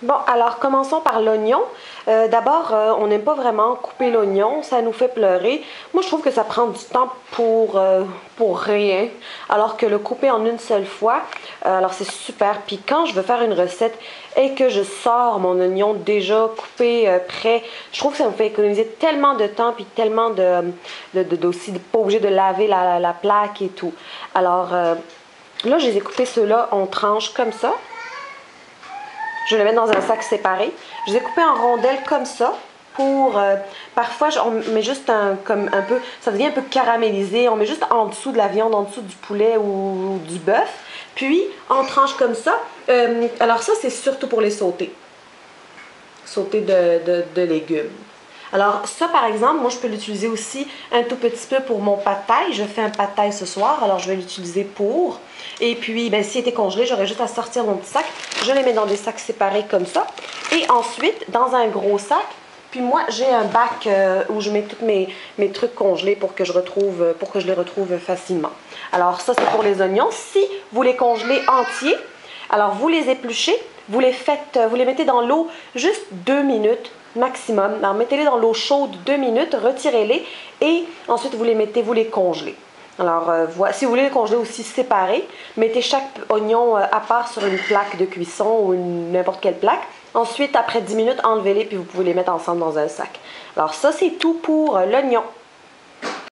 Bon, alors commençons par l'oignon. D'abord, on n'aime pas vraiment couper l'oignon, ça nous fait pleurer. Moi, je trouve que ça prend du temps pour rien, alors que le couper en une seule fois, alors c'est super. Puis quand je veux faire une recette et que je sors mon oignon déjà coupé, prêt, je trouve que ça me fait économiser tellement de temps, puis tellement aussi de pas obligé de laver la plaque et tout. Alors, là, je les ai coupés ceux-là en tranches comme ça. Je vais les mettre dans un sac séparé. Je les ai coupés en rondelles comme ça. Parfois, on met juste comme un peu, ça devient un peu caramélisé. On met juste en dessous de la viande, en dessous du poulet ou du bœuf. Puis, en tranches comme ça. Alors ça, c'est surtout pour les sauter. Sauter de légumes. Alors ça, par exemple, moi, je peux l'utiliser aussi un tout petit peu pour mon pad thai. Je fais un pad thai ce soir, alors je vais l'utiliser pour. Et puis, ben, s'il était congelé, j'aurais juste à sortir mon petit sac. Je les mets dans des sacs séparés comme ça. Et ensuite, dans un gros sac, puis moi, j'ai un bac où je mets tous mes trucs congelés pour que je les retrouve facilement. Alors ça, c'est pour les oignons. Si vous les congelez entiers, alors vous les épluchez, vous les mettez dans l'eau juste 2 minutes maximum. Alors mettez-les dans l'eau chaude 2 minutes, retirez-les et ensuite vous les congelez. Alors, si vous voulez les congeler aussi séparés, mettez chaque oignon à part sur une plaque de cuisson ou n'importe quelle plaque. Ensuite, après 10 minutes, enlevez-les puis vous pouvez les mettre ensemble dans un sac. Alors ça, c'est tout pour l'oignon.